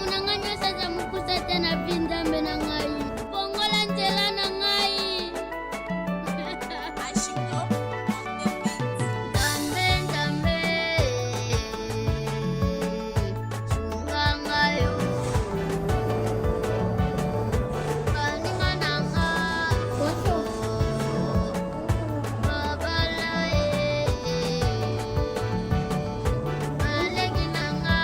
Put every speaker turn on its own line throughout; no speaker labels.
munanganywa saza mukusata na vindambe na ngai bongola njela na ngai
Ashiko on the beat.
dambe dambe chunga ngayo kaninga nanga babala malegi nanga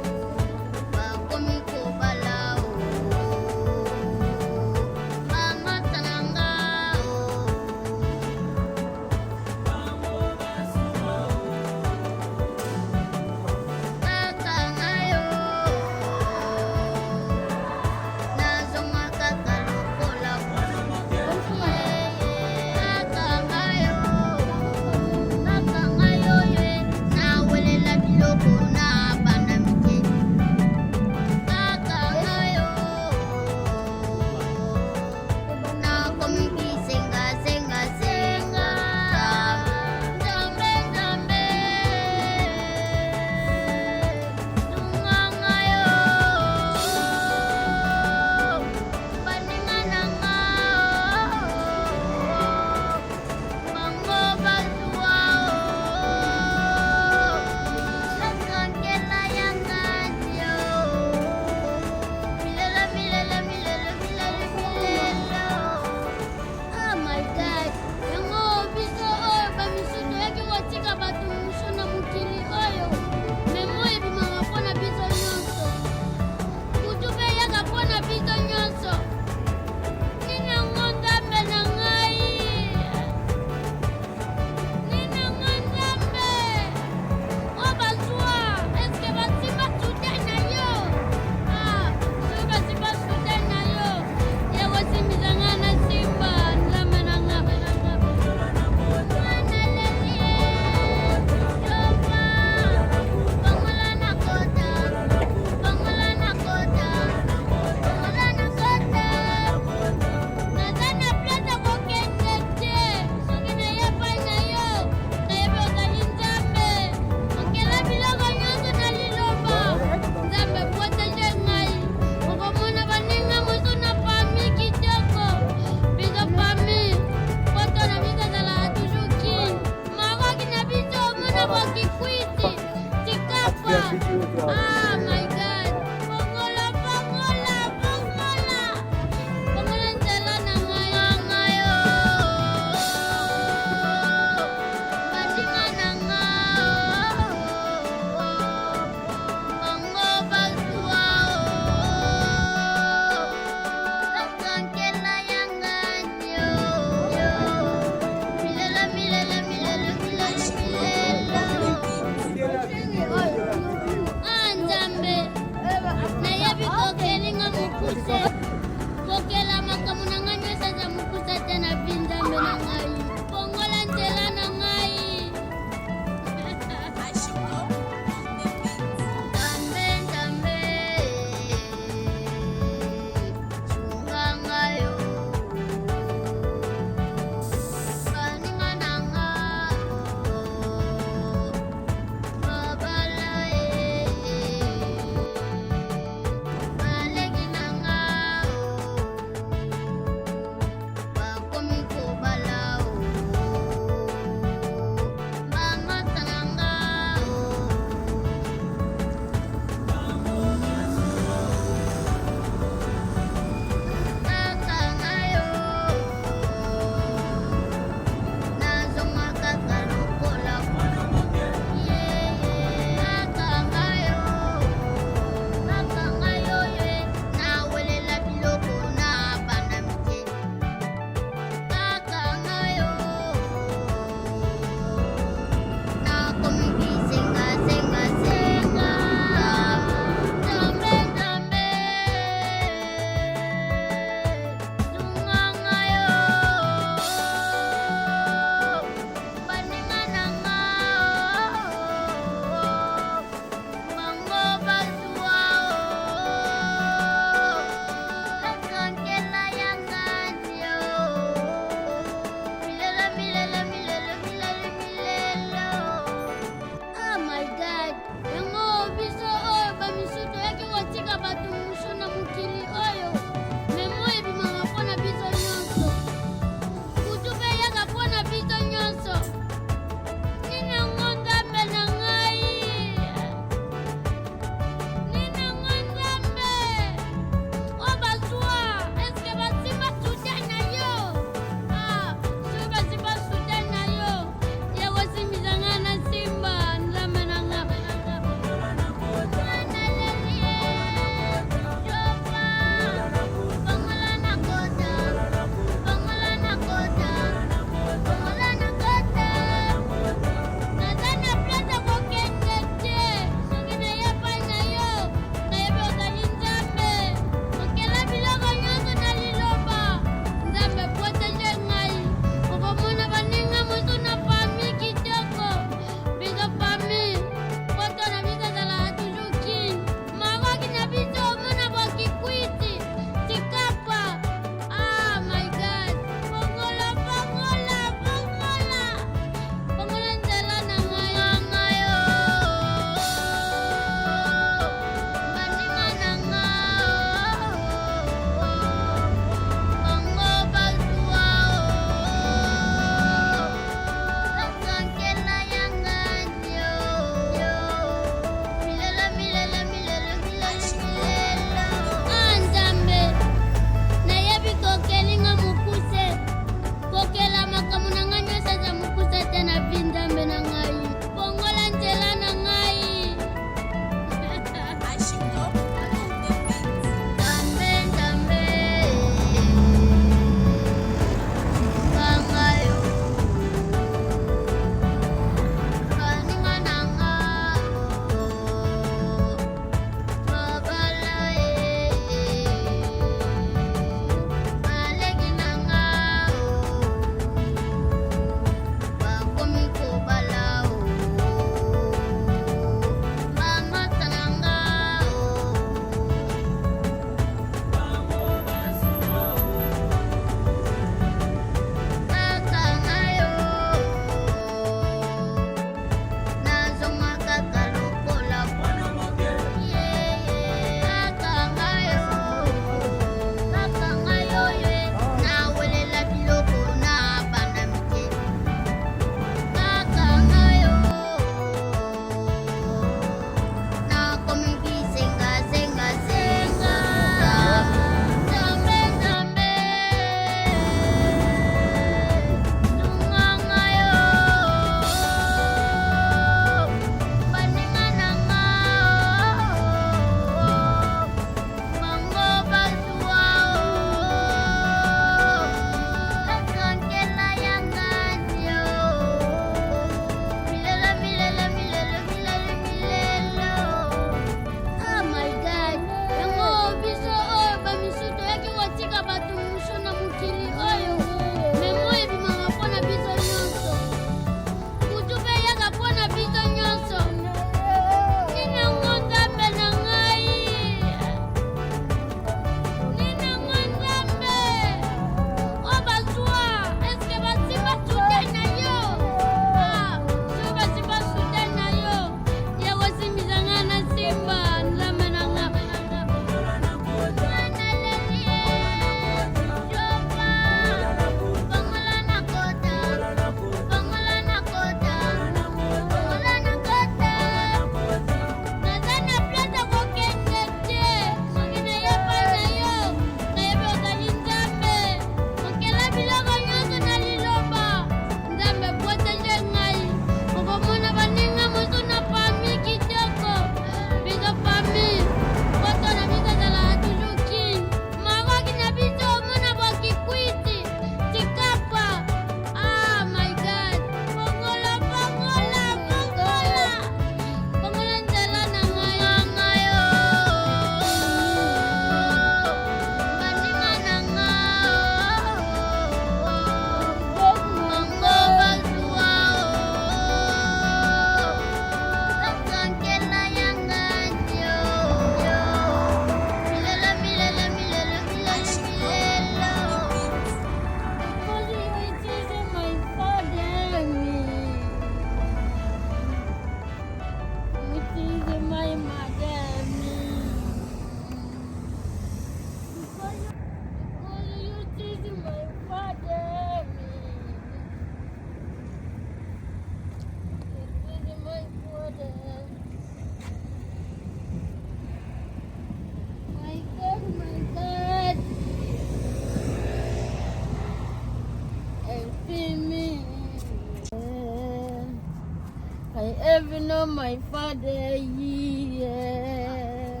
I even know my father, yeah.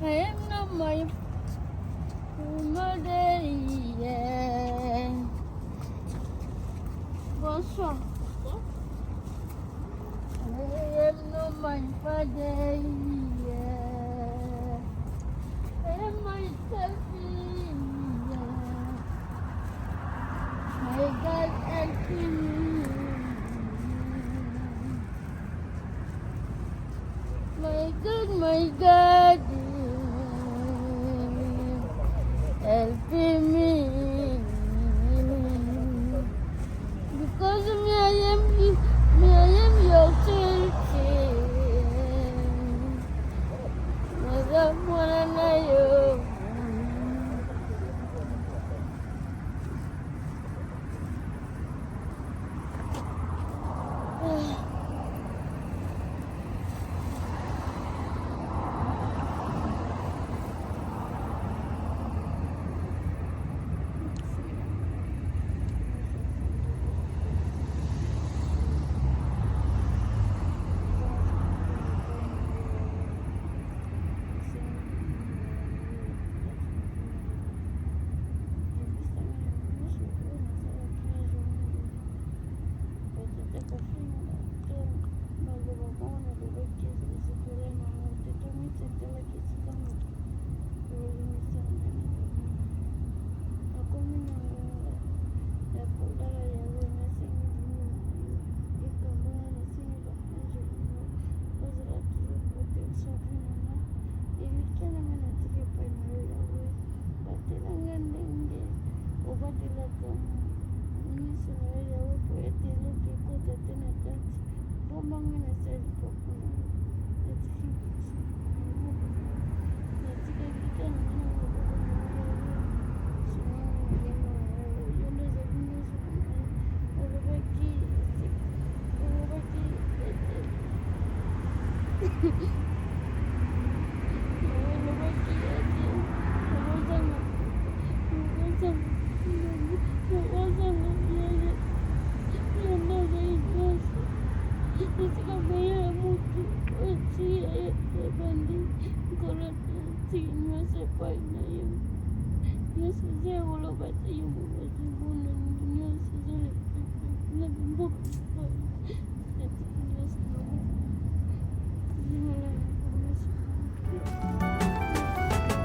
I am not my mother, yeah. Bonsoir. I am not my father, yeah. I am myself, yeah. My God help me. My God, helping me. Because me, I am your children.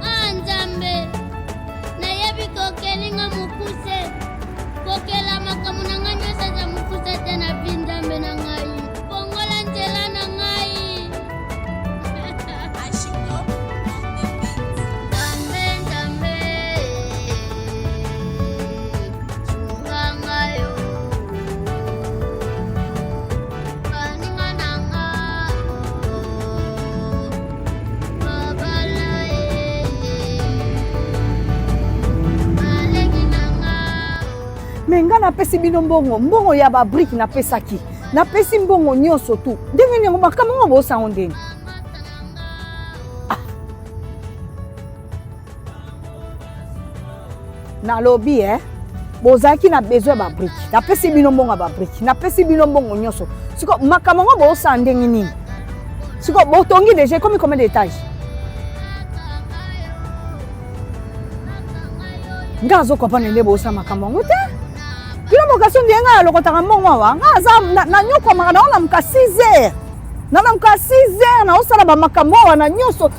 Anjambe, na yebi kokelinga mukuse, kokela makamu na nganyo sasa mukuse tena vindambe na ngai, bongola njela na ngai.
Ashiko on the beat.
Jambe, chunga ngayo, kaninga na ngao, babala malengi na ngao.
menga napesi bino mbongo ya babriki napesaki napesi mbongo nyonso tu ndenge nyango makambo ngo bosango ndenge nalobi bozalaki na besoin ya babriki napesi bino mbongo ya babriki napesi bino mbongo nyonso siko makambo ngo bosala ndenge nini siko botongi deja ekomi combien d'étage nga azokomprendre nde bosala makambo yango te bino mokasi ndiye ngai alokotaka mbongo awa nga aza nanyokwamaka naolamuka 6 heures nalamuka 6 heures naosala bamakambo awa na nyonso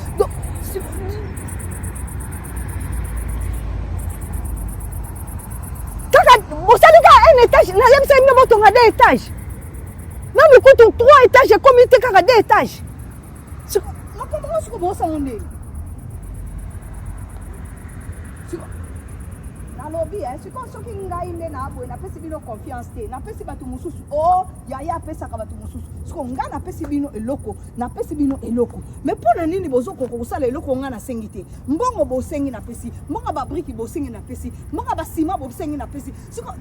kaka bosali kaka 1 étage nayebisaki bino botonga 2 étage nani kutu 3 étage ekomi te kaka 2 étage makambo ngo siko bosango ndenge nalobi sikoyo soki ngai nde naboye napesi bino confiance te napesi bato mosusu yaya apesaka bato mosusu siko ngai napesi bino eloko mais mpo na nini bozokoka kosala eloko ngai nasengi te mbongo bosengi napesi mbongo babriki bosengi napesi mbongo basima bosengi napesi siko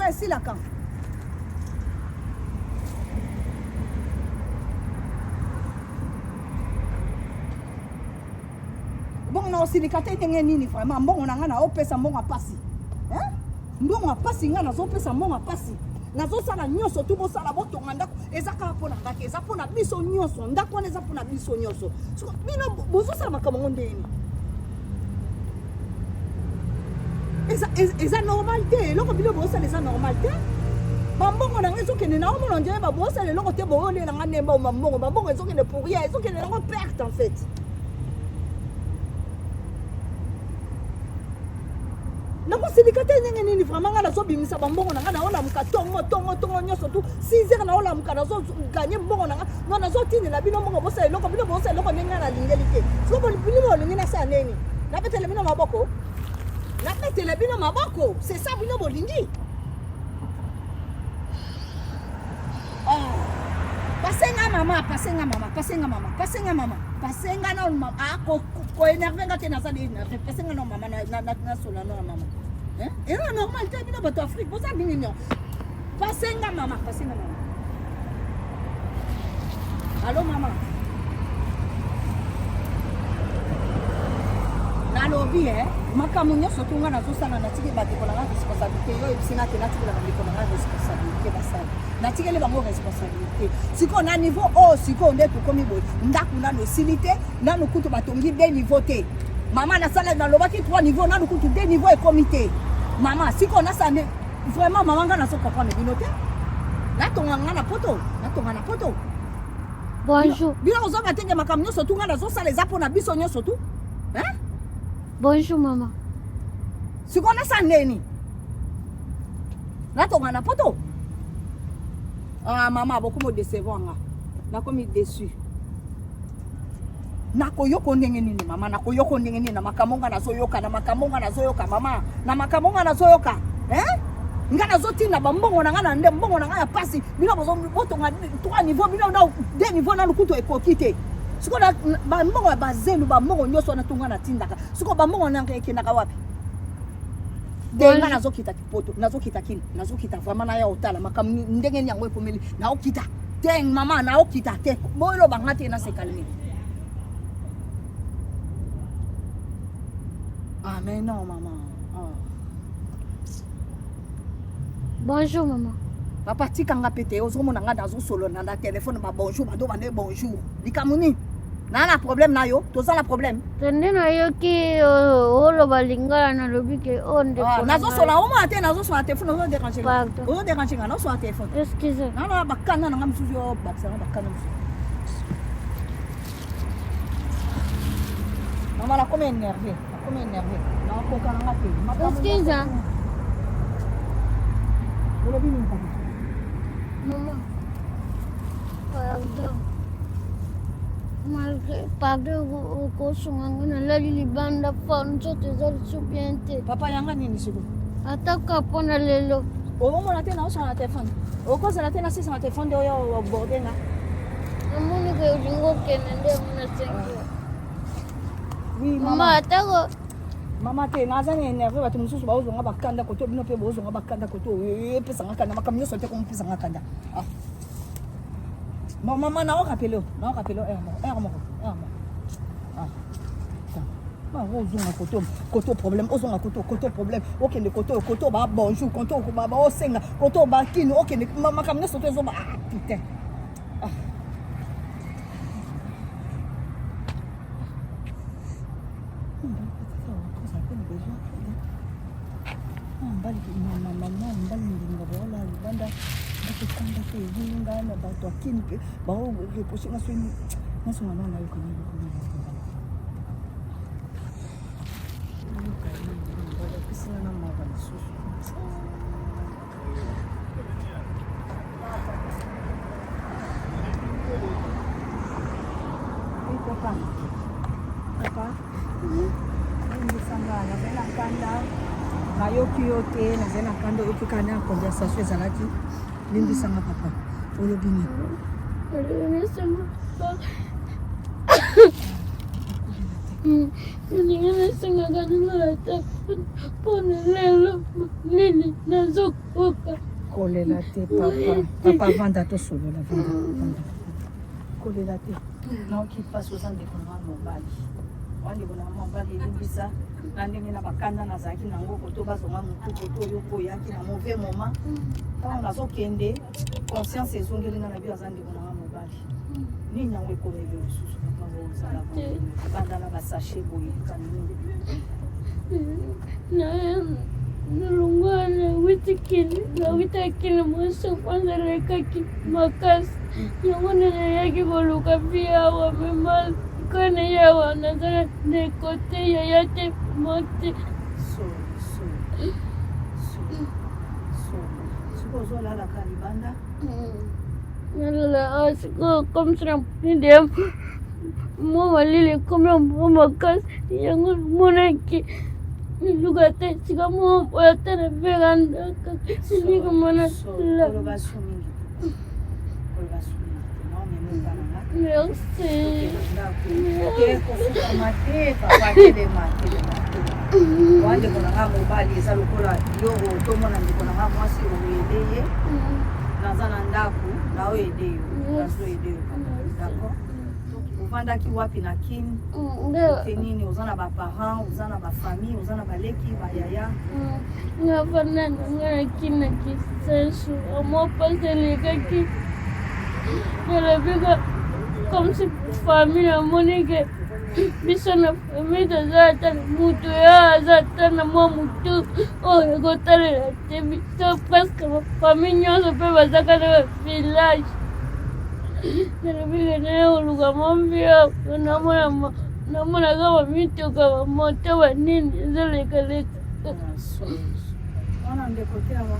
esilaka donc na osilika te ndenge nini vraiment mbongo na nga na opesa mbongo apasi mbongo apasi nga nazopesa mbongo apasi nazosala nyonso tu bosala botonga ndako eza kaka mpo na ngaki eza mpo na biso nyonso ndako wana eza mpo na biso nyonso bino bozosala makambo ngo ndeni eza normal te eloko bino bosala eza normal te bambongo na nga ezokende na omona ndenge babosala eloko te boyolela nga ndemba bambongo ezokende pour rien ezokende nango perte en fait nakosilika te ndenge nini vraiment nga nazobimisa bambongo na nga naolamuka tongo nyonso tu 6 heures naolamuka nazoganye mbongo na nga no nazotinela bino mbongo bosala eloko bino bosala eloko ndenge nga nalingeli te siko bino bolingi nasala nini napetele bino maboko c'est ça bino bolingi pasenga mama ko énervé nga te naza énervé pasenga no mama na sola no mama et non normal te bino bato Afrique boza nini non pasenga mama allô mama nalobi makambo nyonso tu nga nazosala natiki bandeko na nga responsabilité yo ebisinga te natikela bandeko na nga responsabilité basala natikeli bango responsabilité sikoyo na niveau oyo sikoyo nde tokomi boye ndako nano esili te nano kutu batongi 2 niveau te mama nasala nalobaki 3 niveau nano kutu 2 niveau ekomi te mama sikoyo nasala nde vraiment mama nga nazokomprendre bino te natonga na poto
Bonjour.
bino kozonga tenge makambo nyonso tu nga nazosala eza mpo na biso nyonso tu
Bonjour maman.
sikoyo nasala ndeni natonga na poto mama bokomo décevant nga nakomi déçu nakoyoko ndenge nini mama nakoyoko ndenge nini na makambo nga nazoyoka mama na makambo nga nazoyoka nga nazotinda bambongo na nga na nde mbongo na nga ya pasi bino botonga 3 niveau bino na 2 niveau na lukutu ekoki te sikoyo bambongo ya bazelu bambongo nyonso natonga natindaka sikoyo bambongo na nga ekendaka wapi denga nazokita poto nazokita kini nazokita vraiment na ya otala makambo ndenge nyango ekomeli naokita te mama naokita te boyo banga te na se calmer mais non maman
Bonjour maman.
papa tikanga pete ozomona nga nazosolo na téléphone ba bonjour bado bane bonjour likamuni nana problème na yo tozala problème
Tende na yoki olo balingala na lobike onde
ko nazosola o ma te nazosola téléphone ozo déranger
Pardon.
ozo déranger nga nazosola téléphone
Excusez.
nana bakana na ngam sujo baksa bakana maman la comme énervé na ko kana te
Excusez.
olobi ni papa
Maman. Pardon. Malgré pardon ko sunga na lali libanda fonso tezali subiente.
papa yanga nini siko
Ataka pona lelo.
omona te nazosola téléphone okozala te na sisa na téléphone de oyo borde nga
Amoni ke ulingo kenende muna sengi.
oui
Mama atako
mama te nazani énervé bato mosusu baozonga bakanda koto bino mpe bozonga bakanda koto epesanga kanda makambo nyonso te komopesanga kanda mama naokapele aire moko ozonga koto problème ozonga koto problème okende koto ba bonjour koto baosenga koto bakini okende makambo nyonso te ezoba putain nayoki yo te nazali na kanda oyoki kana ya conversation ezalaki limbisanga papa olobi nini
Ningesengaka nilata pona lelo nini nazokoka.
kolela te papa vanda tosolola vanda kolela te naoki mpasi oza ndeko na mobali bandeko na mobali elimbisa na ndenge na bakanda nazalaki nango koto bazonga motu koto oyo koyaki na mauvais moment ntango nazokende conscience ezongeli nga na bio aza ndeko nanga mobali nini yango ekomeli lisusu papa ozala banda na basache boye kanini
nalungwana witakini mwasi kwanza lekaki makasi yango nenayaki koluka biawa mema kana yawa nazala dekote yaya te mote
siko ozolalaka libanda
nalala asi comme ça nidem mo malile comme mo makasi yango monaki niluga te sika mo oya te na veranda silika mana la merci
wandeko nanga mobali eza lokola yo otomona ndeko nanga mwasi oyede ye naza na ndako naoyede yo nazoyede yo d'accord ovandaki wapi na kini te nini oza na baparent oza na bafamille oza na baleki bayaya
ngavanda nanga na kini na kisesu amopasi elekaki nalobika comme si famille amonike biso na famille toza ata na mutu ya aza ata na mwa mutu oyo ekotalela te biso presque bafamille nyonso mpe bazaka na bavillage nalobika naye koluka mambia namonaka bamituka bamoto banini ezalekaleka
wana ndeko te awa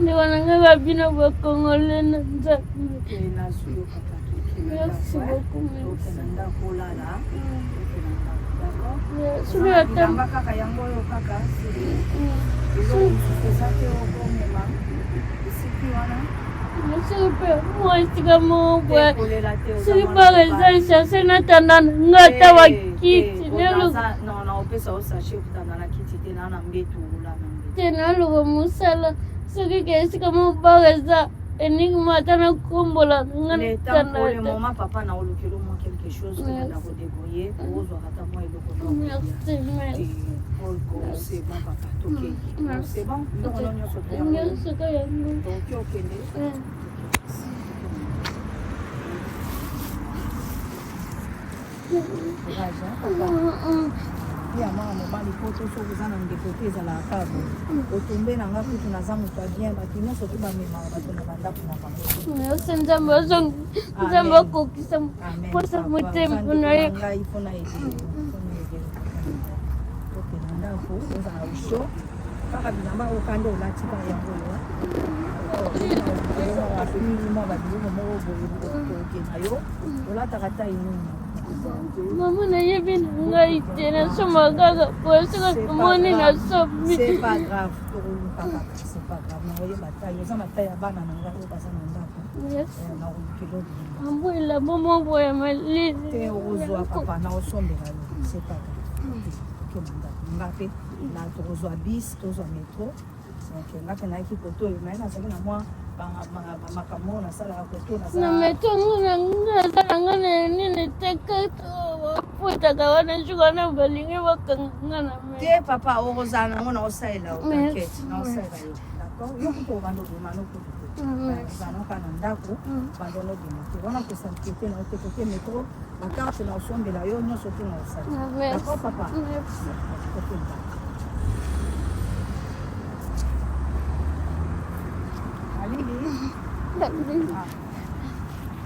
ndeko nanga babino bakongole na nzambe merci beaucoup
sokiatamba kaka yango oyo kaka eza te okomema esiki wana
soki mpe mwa esika moko soki baka eza cherche natanda nanga ata bakiti
opesa osache okutanda na kiti te naa na mbetu olana
te naluka mosala soki ke esika moko baka eza enigme ata nakombola nanga
natanda papa na olukeli mwa quelque chose okenda kodébrouiller ozwaka ata mwa eloko
merci
c'est bon papa tokei c'est bon ndokono nyonso
nyonso ka yango
toki okende ya mwana mobali po to soki oza na ndeko te ezalaka kabo otombe nanga kutu naza moto abien bato nyonso to bamemaka bato na bandako na bango
merci nzambe akokisa mposa motema na ye
ngai mpona ede tokena ndako ozala usho kaka bilamba okande olati ka yango mwa babiloko moko boye okena yo olataka ta inini
mama nayebi na ngai te nasoma kaka posika omoni nasomi
c'est pas grave tokoluka kaka c'est pas grave nakoyeba tai eza matai ya bana na ngai oyo baza na ndako nakolukelo
ambwela momo ya malili
te okozwa papa na osombela yo c'est pas grave okena ndako nga mpe na tokozwa bis tozwa metro nga mpe nayaki koto oyo naye nazali na mwa makambo oyo nasalaka koto
na metongo naza nanga na nini teka baputaka wana shuka wana balingi bakanga na me
te papa okozala nango na osalela otakete na osalela yo d'accord yo kutu obanda obima nokutu ozalaka na ndako banda nobima te wana kosantie te na otekoke metro bakarte na osombela yo nyonso te na osala d'accord papa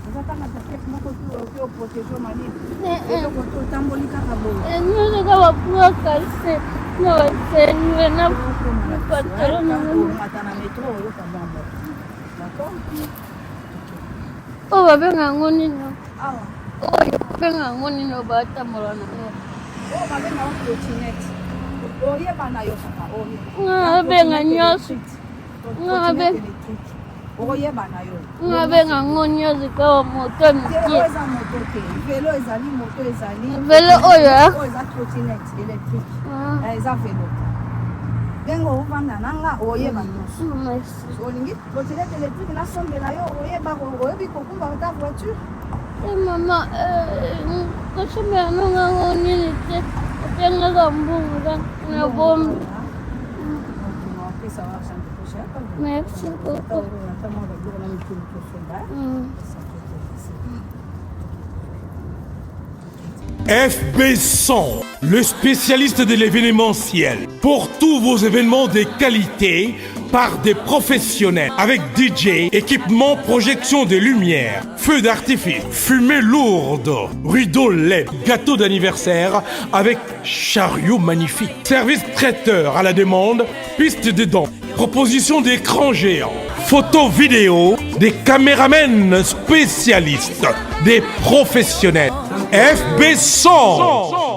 ezatanga takete moko ti oprotege malili eloko te otamboli kaka boye
nyonso ka bapuaka se na basenue na patalo
omata na metro oyoka mwa moko d'accord
oyo babenga yango nino
awa
oyo babenga yango nino batambola nango
oyo babenga yango clotinete oyeba na yo kaka oyo
abenga nyonso
okoyeba na yo
ngabenga ngo nyonso kaka moto mokie
eza moto te velo ezali moto ezali
velo oyo
eza trottinette électrique eza velo ndenge ovanda nanga oyeba nyonso olingi trottinette électrique nasombela yo oyebi kokumba ata voiture
Mama, kasama nga nilite. Kaya nga gambunga na bombe.
Ok, ça va, ça me
Merci beaucoup.
FB100, le spécialiste de l'événementiel. Pour tous vos événements de qualité, par des professionnels, avec DJ, équipement, projection de lumière, feux d'artifice, fumée lourde, rideaux LED, gâteau d'anniversaire avec chariot magnifique, service traiteur à la demande, piste de danse, proposition d'écran géant, photo vidéo, des caméramens spécialistes, des professionnels. FB100